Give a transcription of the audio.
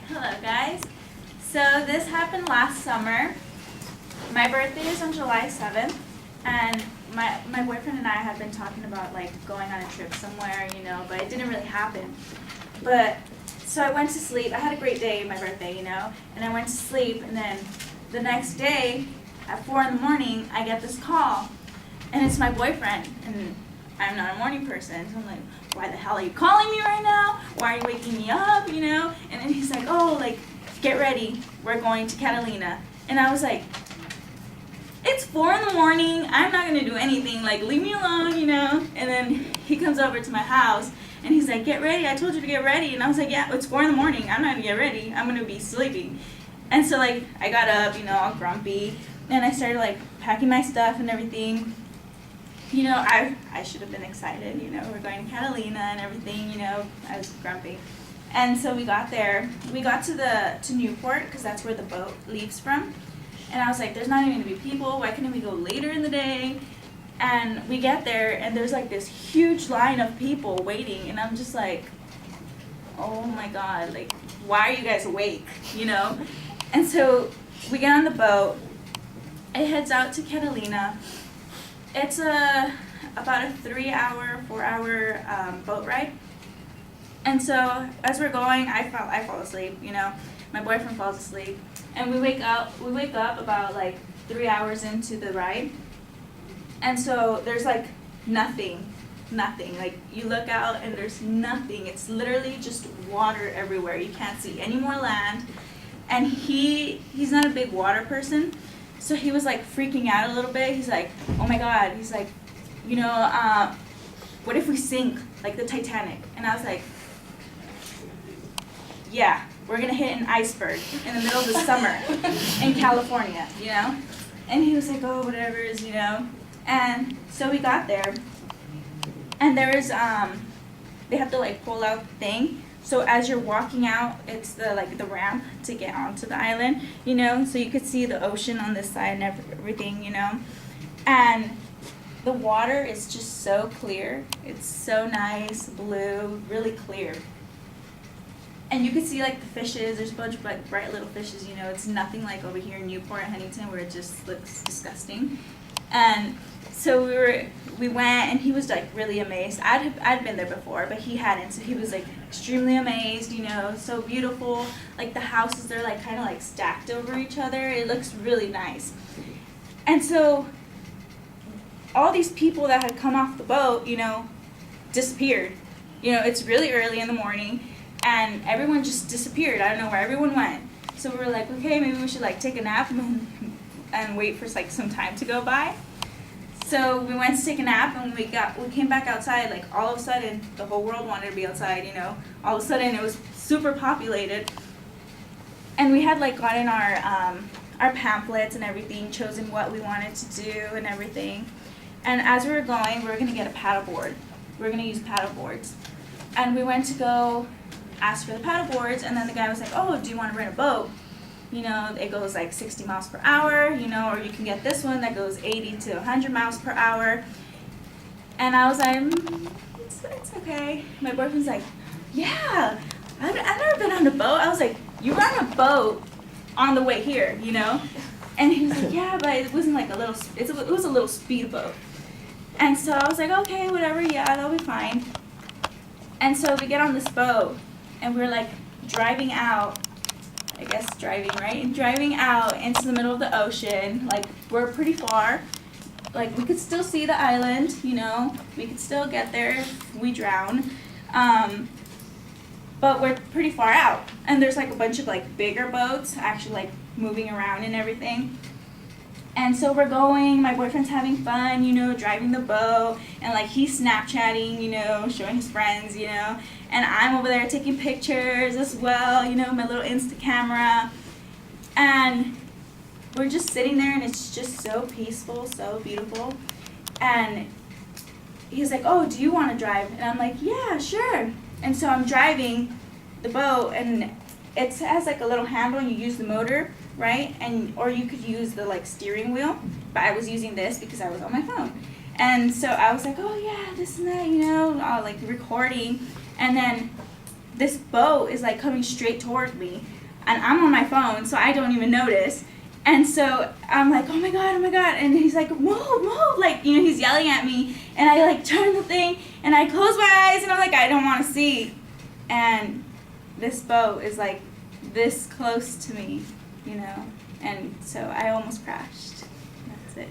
Hello guys. So this happened last summer. My birthday is on July 7th, and my boyfriend and I had been talking about like going on a trip somewhere, but it didn't really happen. But so I went to sleep. I had a great day, my birthday, and I went to sleep, and then the next day at 4 in the morning, I get this call, and it's my boyfriend, and I'm not a morning person, so I'm like, why the hell are you calling me right now? Why are you waking me up, And then he's like, oh, like, get ready, we're going to Catalina. And I was like, it's 4 in the morning, I'm not gonna do anything, like, leave me alone, And then he comes over to my house, and he's like, get ready, I told you to get ready. And I was like, yeah, it's 4 in the morning, I'm not gonna get ready, I'm gonna be sleeping. And so, like, I got up, all grumpy, and I started, like, packing my stuff and everything. I should have been excited, we're going to Catalina and everything, I was grumpy. And so we got there, we got to Newport, because that's where the boat leaves from. And I was like, there's not even going to be people, why couldn't we go later in the day? And we get there, and there's like this huge line of people waiting, and I'm just like, oh my God, like, why are you guys awake, And so we get on the boat, it heads out to Catalina. It's about a 3-hour, 4-hour boat ride. And so as we're going, I fall asleep, my boyfriend falls asleep. And we wake up about like 3 hours into the ride. And so there's like nothing. Like you look out and there's nothing. It's literally just water everywhere. You can't see any more land. And he's not a big water person. So he was like freaking out a little bit. He's like, oh my God. He's like, what if we sink like the Titanic? And I was like, yeah, we're gonna hit an iceberg in the middle of the summer in California, And he was like, oh, whatever, And so we got there, and there's they have to like pull out the thing. So as you're walking out, it's the ramp to get onto the island, so you could see the ocean on this side and everything, And the water is just so clear. It's so nice, blue, really clear. And you could see like the fishes. There's a bunch of like bright little fishes, It's nothing like over here in Newport and Huntington where it just looks disgusting. And so we went, and he was like really amazed. I'd been there before, but he hadn't. So he was like extremely amazed. So beautiful. Like the houses, they're like kind of like stacked over each other. It looks really nice. And so all these people that had come off the boat, disappeared. It's really early in the morning, and everyone just disappeared. I don't know where everyone went. So we were like, okay, maybe we should like take a nap and wait for like some time to go by. So we went to take a nap, and we came back outside. Like all of a sudden, the whole world wanted to be outside. All of a sudden it was super populated, and we had like gotten our pamphlets and everything, chosen what we wanted to do and everything. And as we were going, we were gonna get a paddleboard. We were gonna use paddleboards, and we went to go ask for the paddleboards, and then the guy was like, oh, do you want to rent a boat? It goes like 60 miles per hour, or you can get this one that goes 80 to 100 miles per hour. And I was like, it's okay. My boyfriend's like, yeah, I've never been on a boat. I was like, you were on a boat on the way here, And he was like, yeah, but it wasn't like it was a little speedboat. And so I was like, okay, whatever, yeah, that'll be fine. And so we get on this boat, and we're like driving out. I guess driving, right? And driving out into the middle of the ocean. Like, we're pretty far. Like, we could still see the island, We could still get there if we drown. But we're pretty far out. And there's, like, a bunch of, like, bigger boats actually, like, moving around and everything. And so we're going, my boyfriend's having fun, driving the boat, and like he's Snapchatting, showing his friends, and I'm over there taking pictures as well, my little Insta camera. And we're just sitting there, and it's just so peaceful, so beautiful. And he's like, oh, do you want to drive? And I'm like, yeah, sure. And so I'm driving the boat, and it has like a little handle, and you use the motor, right? Or you could use the like steering wheel, but I was using this because I was on my phone. And so I was like, oh yeah, this and that, all like recording. And then this boat is like coming straight towards me, and I'm on my phone, so I don't even notice. And so I'm like, oh my god, and he's like, move, like, he's yelling at me, and I like turn the thing, and I close my eyes, and I'm like, I don't want to see. And this boat is like this close to me, and so I almost crashed. That's it.